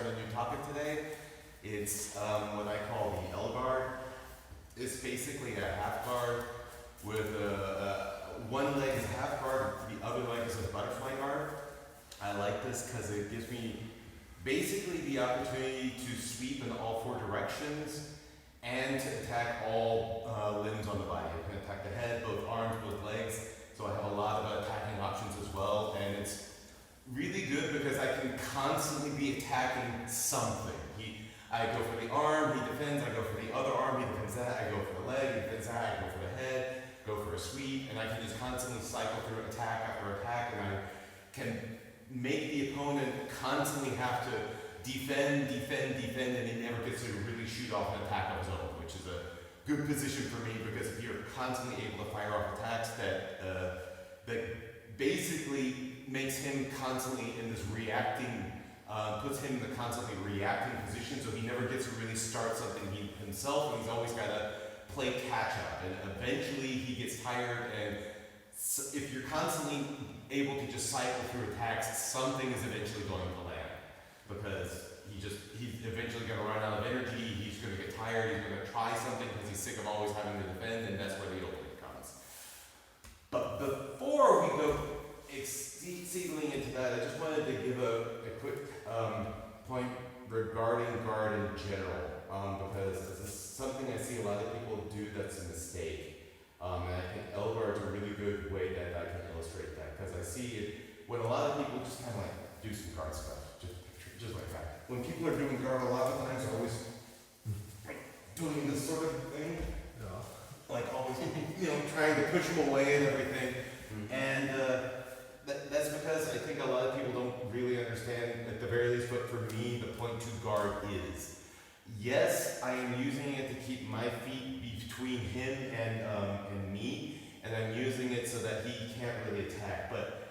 start a new topic today. It's what I call the L guard. It's basically a half guard with one leg is half guard, the other leg is a butterfly guard. I like this because it gives me basically the opportunity to sweep in all four directions and to attack all limbs on the body. I can attack the head, both arms, both legs. So I have a lot of attacking options as well, and it's really good because I can constantly be attacking something. I go for the arm, he defends, I go for the other arm, he defends that, I go for the leg, he defends that, I go for the head, go for a sweep, and I can just constantly cycle through attack after attack, and I can make the opponent constantly have to defend, and he never gets to really shoot off an attack of his own, which is a good position for me because if you're constantly able to fire off attacks that basically makes him constantly in this reacting, puts him in the constantly reacting position, so he never gets to really start something himself, and he's always got to play catch up, and eventually he gets tired, and if you're constantly able to just cycle through attacks, something is eventually going to land, because he's eventually going to run out of energy, he's going to get tired, he's going to try something because he's sick of always having to defend, and that's where the opening comes. But before we go exceedingly into that, I just wanted to give a quick point regarding guard in general, because this is something I see a lot of people do that's a mistake. And I think L guard's a really good way that I can illustrate that, because I see it when a lot of people just kind of like do some guard stuff, just like that. When people are doing guard, a lot of times they're always doing this sort of thing, like always, trying to push them away and everything. And that's because I think a lot of people don't really understand, at the very least, what for me the point two guard is. Yes, I am using it to keep my feet between him and me, and I'm using it so that he can't really attack. But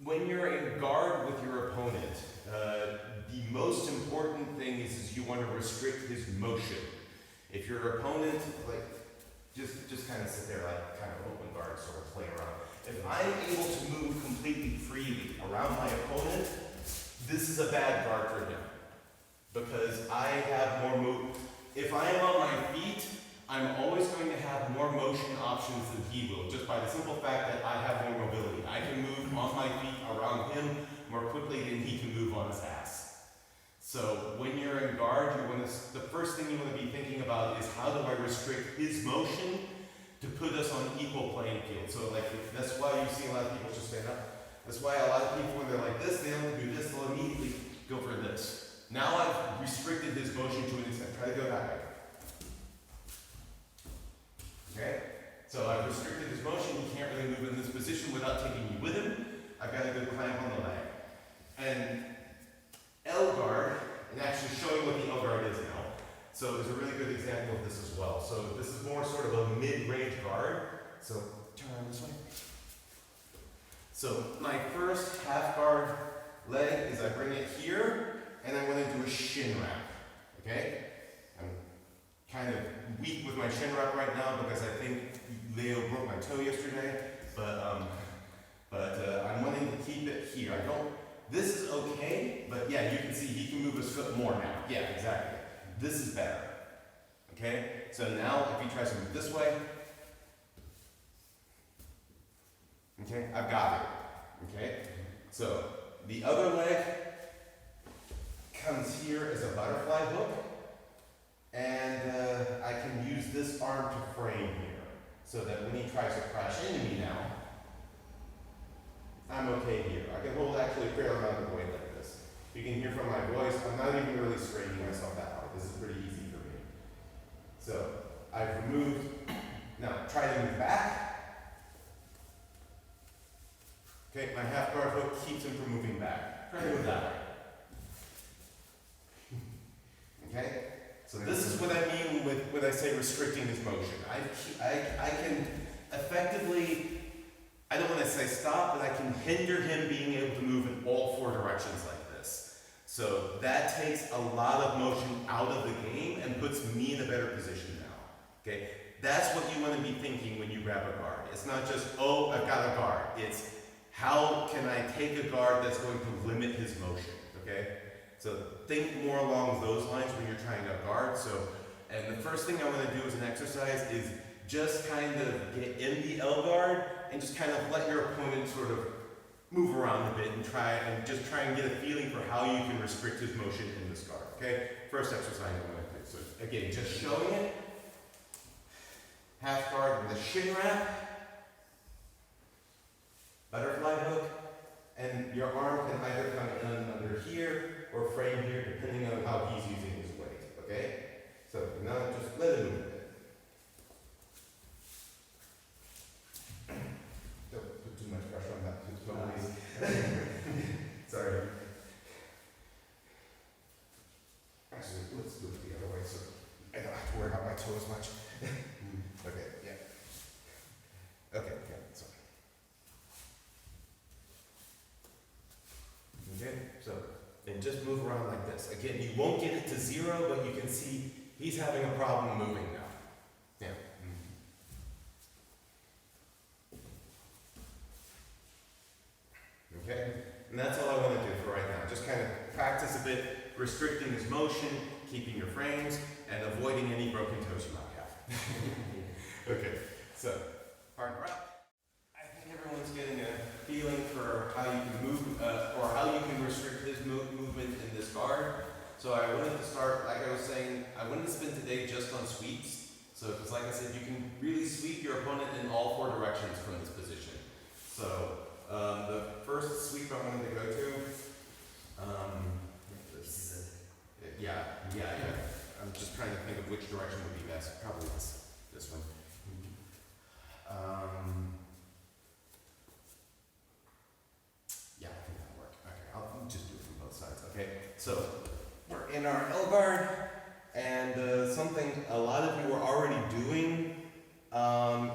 when you're in guard with your opponent, the most important thing is you want to restrict his motion. If your opponent, just kind of sit there, kind of open guard, sort of play around. If I'm able to move completely freely around my opponent, this is a bad guard for him. Because I have more move. If I am on my feet, I'm always going to have more motion options than he will, just by the simple fact that I have more mobility. I can move on my feet around him more quickly than he can move on his ass. So when you're in guard, the first thing you want to be thinking about is how do I restrict his motion to put us on equal playing field. So that's why you see a lot of people just stand up. That's why a lot of people, when they're like this, they don't do this, they'll immediately go for this. Now I've restricted his motion to an extent. Try to go that way. Okay? So I've restricted his motion. He can't really move in this position without taking me with him. I've got a good clamp on the leg. And L guard, and actually showing what the L guard is now. So there's a really good example of this as well. So this is more sort of a mid-range guard. So turn around this way. So my first half guard leg is I bring it here, and I want to do a shin wrap. Okay? I'm kind of weak with my shin wrap right now because I think Leo broke my toe yesterday. But I'm wanting to keep it here. This is okay, but yeah, you can see he can move his foot more now. Yeah, exactly. This is better. Okay? So now if he tries to move this way, okay, I've got it. Okay? So the other leg comes here as a butterfly hook, and I can use this arm to frame here, so that when he tries to crash into me now, I'm okay here. I can hold actually a fair amount of weight like this. You can hear from my voice, I'm not even really straining myself that hard. This is pretty easy for me. So I've removed, now try to move back. Okay, my half guard hook keeps him from moving back. Try to move that way. Okay? So this is what I mean when I say restricting his motion. I can effectively, I don't want to say stop, but I can hinder him being able to move in all four directions like this. So that takes a lot of motion out of the game and puts me in a better position now. Okay? That's what you want to be thinking when you grab a guard. It's not just, oh, I've got a guard. It's how can I take a guard that's going to limit his motion, okay? So think more along those lines when you're trying to guard. So, and the first thing I want to do as an exercise is just kind of get in the L guard and just kind of let your opponent sort of move around a bit and try and get a feeling for how you can restrict his motion in this guard. Okay? First exercise I'm going to do. So again, just showing it. Half guard with a shin wrap, butterfly hook, and your arm can either come in under here or frame here, depending on how he's using his weight. Okay? So now just let it move a bit. Don't put too much pressure on that too slowly. Sorry. Actually, let's do it the other way so I don't have to worry about my toe as much. Okay, yeah. Okay, yeah, so. Okay, so, and just move around like this. Again, you won't get it to 0, but you can see he's having a problem moving now. Yeah. Okay, and that's all I want to do for right now. Just kind of practice a bit, restricting his motion, keeping your frames, and avoiding any broken toes you might have. Okay, so, partner up. I think everyone's getting a feeling for how you can move, or how you can restrict his movement in this guard. So I wanted to start, like I was saying, I wanted to spend today just on sweeps. So, because like I said, you can really sweep your opponent in all 4 directions from this position. So, the first sweep I wanted to go to, yeah. I'm just trying to think of which direction would be best. Probably this one. Yeah, I think that'll work. Okay, I'll just do it from both sides. Okay, so we're in our L guard, and something a lot of you are already doing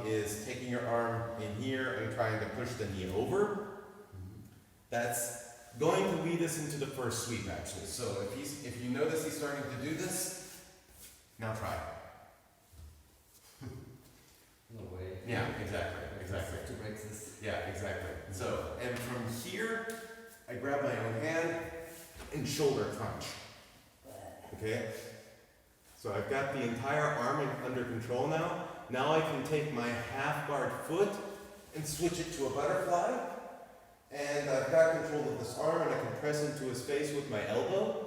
is taking your arm in here and trying to push the knee over. That's going to lead us into the first sweep, actually. So if you notice he's starting to do this, now try. No way. Yeah, exactly. To break this. Yeah, exactly. So, and from here, I grab my own hand and shoulder crunch. Okay? So I've got the entire arm under control now. Now I can take my half guard foot and switch it to a butterfly. And I've got control of this arm and I can press into his face with my elbow.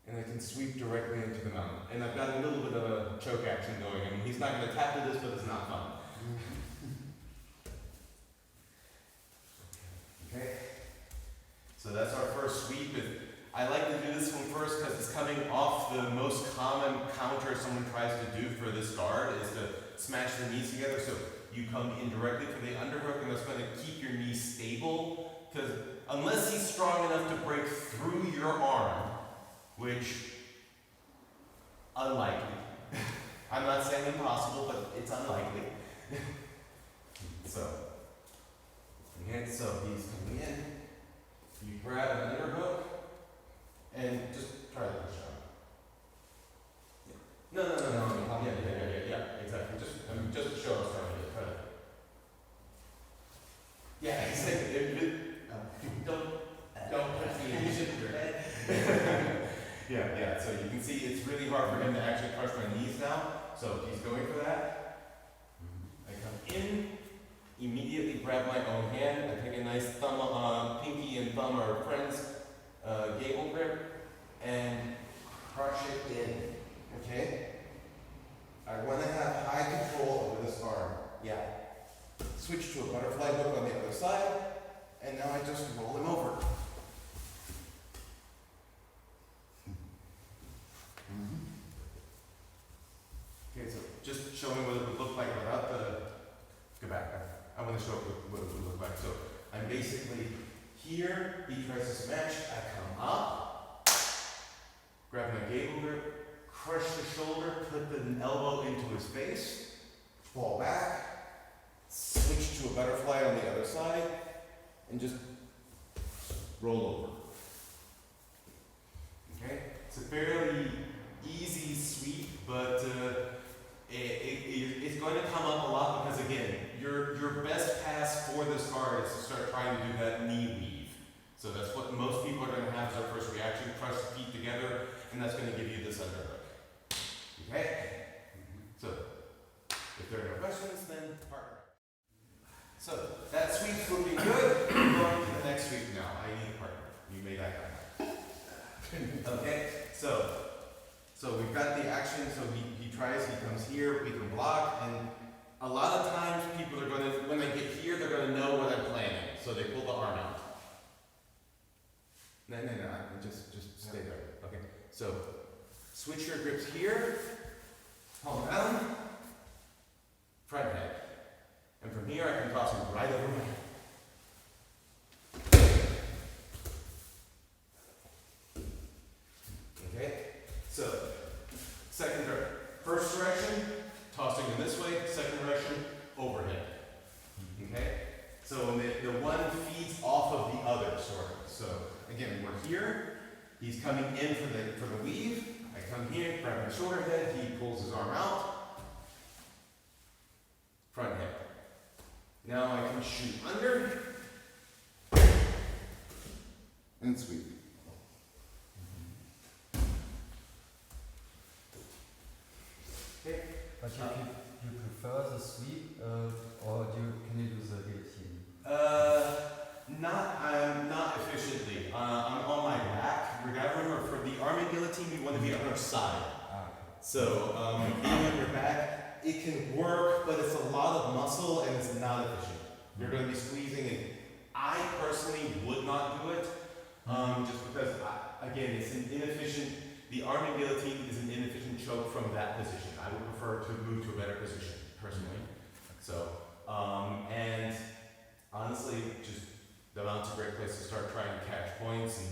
And I can sweep directly into the mount. And I've got a little bit of a choke action going. I mean, he's not going to tap to this, but it's not fun. Okay. So that's our first sweep. I like to do this one first because it's coming off the most common counter someone tries to do for this guard is to smash the knees together. So you come in directly for the underhook, and that's going to keep your knee stable. Because unless he's strong enough to break through your arm, which unlikely. I'm not saying impossible, but it's unlikely. So he's coming in. You grab an underhook and just try to push on. No. Yeah, exactly. Just to show us how to try to. Yeah, exactly. Don't put the illusion in your head. Yeah. So you can see it's really hard for him to actually crush my knees now. So he's going for that. I come in, immediately grab my own hand. I take a nice pinky and thumb are friends gable grip and crush it in. Okay? I want to have high control over this arm. Yeah. Switch to a butterfly hook on the other side, and now I just roll him over. Okay, so just showing what it would look like without the. Go back. I want to show what it would look like. So I'm basically here. He tries to smash. I come up, grab my gable grip, crush the shoulder, put the elbow into his face, fall back, switch to a butterfly on the other side, and just roll over. Okay, it's a fairly easy sweep, but it's going to come up a lot because again, your best pass for this guard is to start trying to do that knee weave. So that's what most people are going to have as their first reaction. Crush the feet together, and that's going to give you this underhook. Okay? So, if there are no questions, then partner. So, that sweep's looking good. We're going to the next sweep now. I need a partner. You made that guy. Okay? So we've got the action. So he tries, he comes here, we can block, and a lot of times people are going to, when they get here, they're going to know what I'm planning. So they pull the arm out. No, just stay there. Okay. So switch your grips here, palm down, front head. And from here I can toss him right over my head. Okay? So second direction. First direction, tossing him this way, second direction, overhead. Okay? So the one feeds off of the other, sort of. So again, we're here. He's coming in for the weave. I come here, grab my shoulder head. He pulls his arm out. Front head. Now I can shoot under and sweep. Okay. But you prefer the sweep, or can you do the guillotine? I'm not efficiently. I'm on my back. Remember, for the arm and guillotine, you want to be on our side. Okay. So being on your back, it can work, but it's a lot of muscle and it's not efficient. You're going to be squeezing, and I personally would not do it, just because, again, it's an inefficient. The arm and guillotine is an inefficient choke from that position. I would prefer to move to a better position, personally. So, and honestly, just the mount's a great place to start trying to catch points. And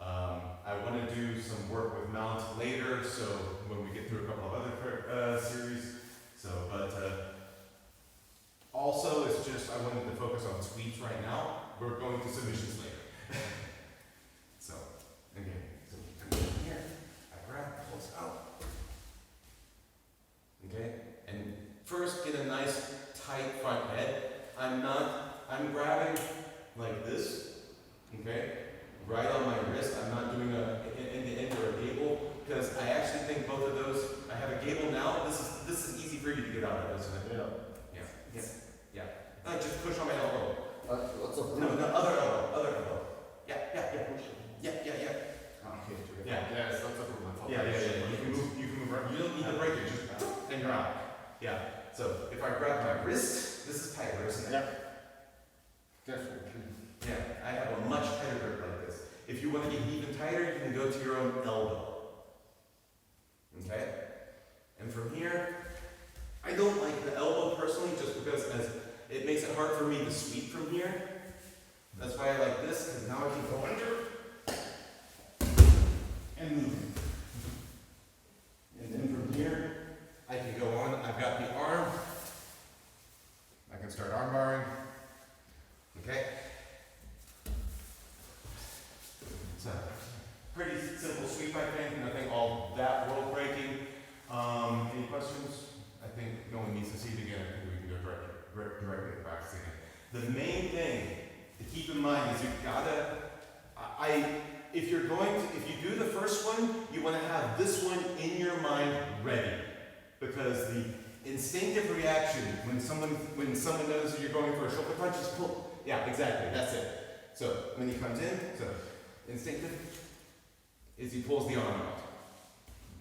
I want to do some work with mount later, so when we get through a couple of other series. So, but also, it's just I wanted to focus on sweeps right now. We're going to submissions later. So, again, so here. Grab, pulls out. Okay? And first get a nice tight front head. I'm grabbing like this. Okay? Right on my wrist. I'm not doing a end-to-end or a gable, because I actually think both of those, I have a gable now. This is easy for you to get out of, isn't it? Yeah. Just push on my elbow. What's up? No, other elbow. Yeah. Yes, that's a Yeah. You can move around. You don't need to break it, just and you're out. Yeah. So if I grab my wrist, this is tighter, isn't it? Yeah. Definitely. Yeah. I have a much tighter grip like this. If you want to get even tighter, you can go to your own elbow. Okay? And from here, I don't like the elbow personally, just because it makes it hard for me to sweep from here. That's why I like this, because now I can go under and move. And then from here, I can go on. I've got the arm. I can start arm barring. Okay? So, pretty simple sweep, I think. Nothing all that world breaking. Any questions? I think no one needs to see it again. I think we can go directly to practicing it. The main thing to keep in mind is you've gotta, if you do the first one, you want to have this one in your mind ready, because the instinctive reaction when someone knows that you're going for a shoulder punch is pull. Yeah, exactly. That's it. So when he comes in, so instinctive is he pulls the arm out.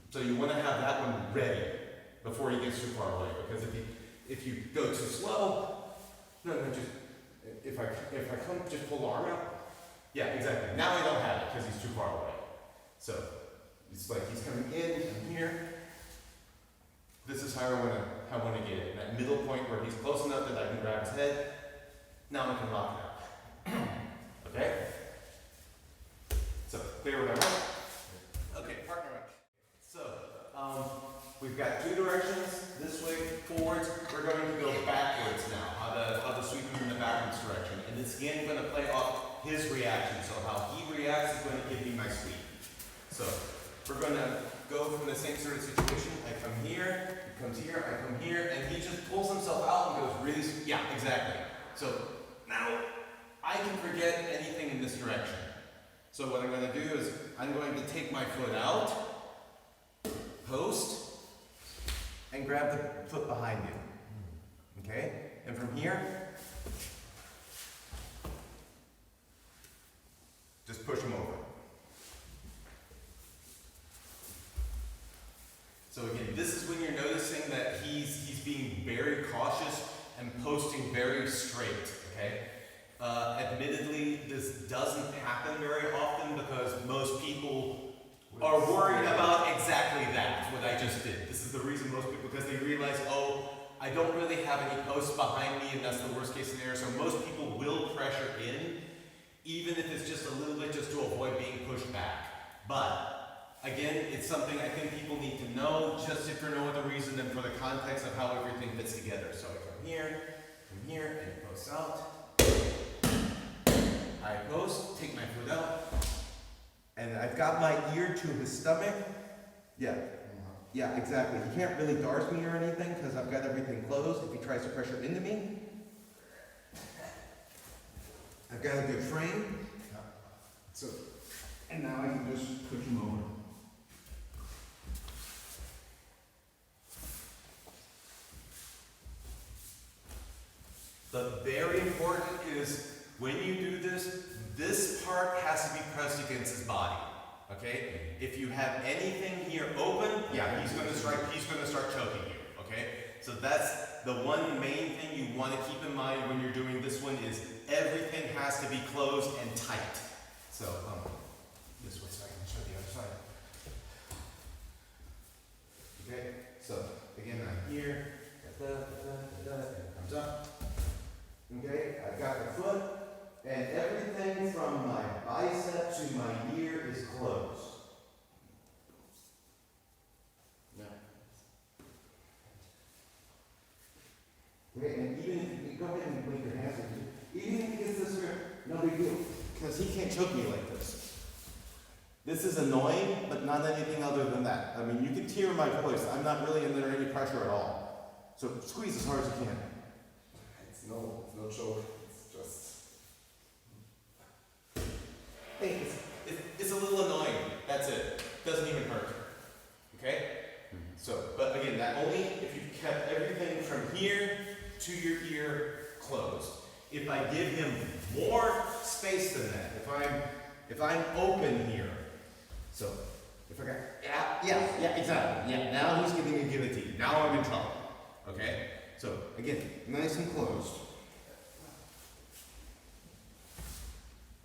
So you want to have that one ready before he gets too far away, because if you go too slow, just if I come, just pull the arm out. Yeah, exactly. Now I don't have it because he's too far away. So it's like he's coming in from here. This is how I want to get it. That middle point where he's close enough that I can grab his head. Now I can lock it out. Okay? So clear what I want? Okay, partner up. So we've got two directions. This way, forwards. We're going to go backwards now. How to sweep him in the backwards direction. And it's again going to play off his reaction. So how he reacts is going to give me my sweep. So we're going to go from the same sort of situation. I come here, he comes here, I come here, and he just pulls himself out and goes really, yeah, exactly. So now I can forget anything in this direction. So what I'm going to do is I'm going to take my foot out, post, and grab the foot behind you. Okay? And from here, just push him over. So again, this is when you're noticing that he's being very cautious and posting very straight, okay? Admittedly, this doesn't happen very often because most people are worried about exactly that, what I just did. This is the reason most people, because they realize, oh, I don't really have any posts behind me and that's the worst case scenario. So most people will pressure in, even if it's just a little bit just to avoid being pushed back. But again, it's something I think people need to know, just if for no other reason than for the context of how everything fits together. So I come here, and post out. I post, take my foot out, and I've got my ear to his stomach. Yeah, exactly. He can't really dart me or anything because I've got everything closed. If he tries to pressure into me, I've got a good frame. So, and now I can just push him over. But very important is when you do this, this part has to be pressed against his body. Okay? If you have anything here open, yeah, he's gonna start choking you. Okay? So that's the one main thing you want to keep in mind when you're doing this one is everything has to be closed and tight. So this way so I can show the other side. Okay? So again I'm here, and it comes up. Okay, I've got the foot, and everything from my bicep to my ear is closed. Yeah. Okay, and even if you go ahead and blink your hands, even if he gets this here, no big deal, because he can't choke me like this. This is annoying, but not anything other than that. I mean, you can tear my voice. I'm not really under any pressure at all. So squeeze as hard as you can. It's no joke. It's just. Hey, it's a little annoying. That's it. Doesn't even hurt. Okay? So, but again, that only if you've kept everything from here to your ear closed. If I give him more space than that, if I'm open here, so if I got yeah, exactly. Yeah, now he's giving me a guillotine. Now I'm in trouble. Okay? So again, nice and closed.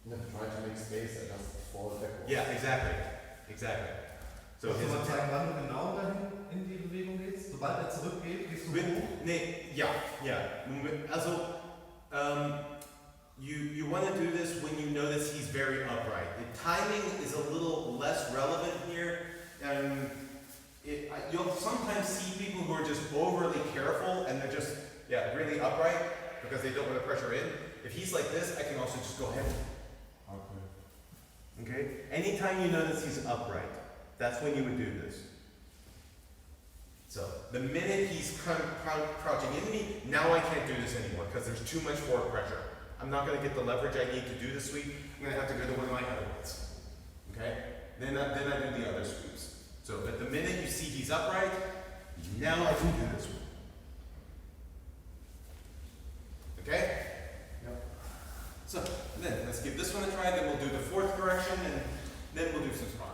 Yeah, try to make space and just fall backwards. Yeah, exactly. So Kannst du mal zeigen, wann du genau dahin in die Bewegung gehst? Sobald er zurückgeht, gehst du hoch? Nee, yeah. Also, you want to do this when you notice he's very upright. The timing is a little less relevant here. You'll sometimes see people who are just overly careful and they're just, really upright because they don't want to pressure in. If he's like this, I can also just go ahead. Okay? Anytime you notice he's upright, that's when you would do this. So, the minute he's crouching into me, now I can't do this anymore because there's too much forward pressure. I'm not going to get the leverage I need to do the sweep. I'm going to have to go to one of my other ones. Okay? Then I do the other sweeps. So, but the minute you see he's upright, now I can do this one. Okay? Yep. So, then let's give this one a try, then we'll do the fourth correction, and then we'll do some sparring.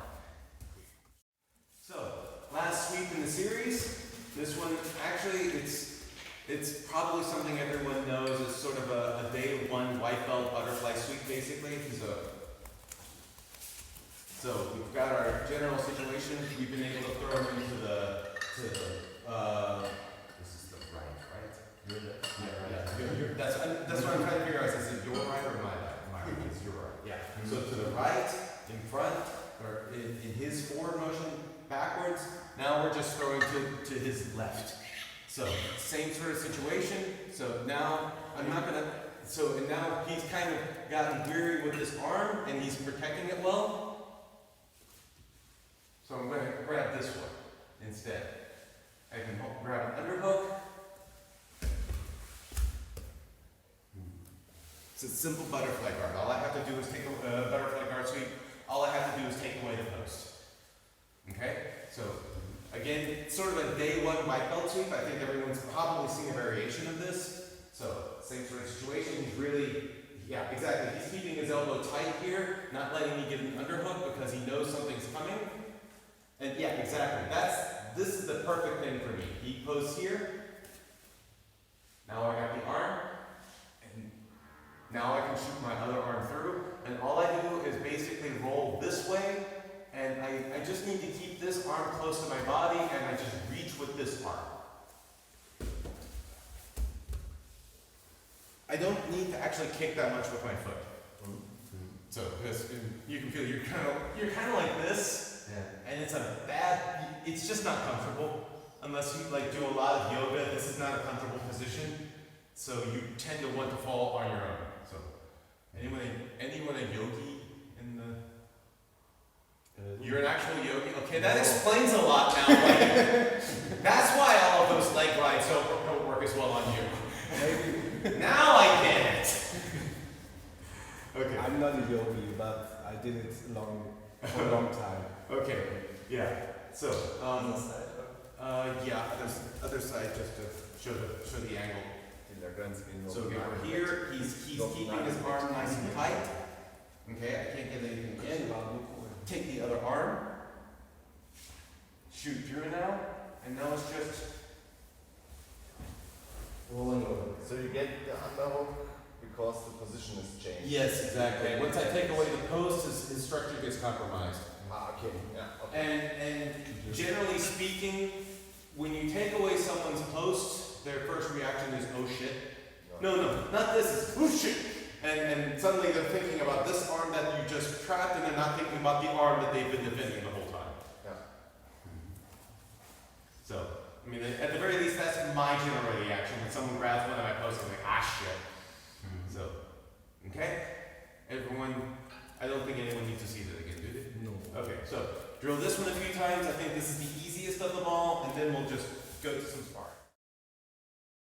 So, last sweep in the series. This one, actually, it's probably something everyone knows. It's sort of a day one white belt butterfly sweep, basically. So we've got our general situation. We've been able to throw him into this is the right? That's what I'm trying to figure out. Is it your right or my right? My right. It's your right. Yeah. So to the right, in front, or in his forward motion, backwards. Now we're just throwing to his left. So same sort of situation. So now I'm not gonna. So and now he's kind of gotten weary with his arm and he's protecting it well. So I'm going to grab this one instead. I can grab an underhook. It's a simple butterfly guard. All I have to do is take a butterfly guard sweep. All I have to do is take away the post. Okay? So, again, sort of a day one white belt sweep. I think everyone's probably seen a variation of this. So, same sort of situation. He's really, yeah, exactly. He's keeping his elbow tight here, not letting me get an underhook because he knows something's coming. And yeah, exactly. This is the perfect thing for me. He posts here. Now I have the arm. And now I can shoot my other arm through. And all I do is basically roll this way. And I just need to keep this arm close to my body, and I just reach with this arm. I don't need to actually kick that much with my foot. So, because you can feel you're kind of like this, and it's just not comfortable unless you like do a lot of yoga. This is not a comfortable position, so you tend to want to fall on your own. So, anyone a yogi in the? You're an actual yogi? Okay, that explains a lot now. Like, that's why all of those leg rides don't work as well on you. Now I get it. Okay. I'm not a yogi, but I did it for a long time. Okay. Yeah. So, yeah, there's other side just to show the angle. So again, we're here. He's keeping his arm nice and tight. Okay, I can't get anything in. Take the other arm, shoot through now, and now it's just Rolling over. So you get the underhook because the position is changed. yes, exactly. Once I take away the post, his structure gets compromised. Ah, okay. Yeah. Okay. And generally speaking, when you take away someone's post, their first reaction is, oh shit. No, not this, it's oh shit. And suddenly they're thinking about this arm that you just trapped, and they're not thinking about the arm that they've been defending the whole time. Yeah. So, I mean, at the very least, that's my general reaction. When someone grabs one of my posts, I'm like, ah shit. So, okay? Everyone, I don't think anyone needs to see that again, do they? No. Okay, so drill this one a few times. I think this is the easiest of them all, and then we'll just go to some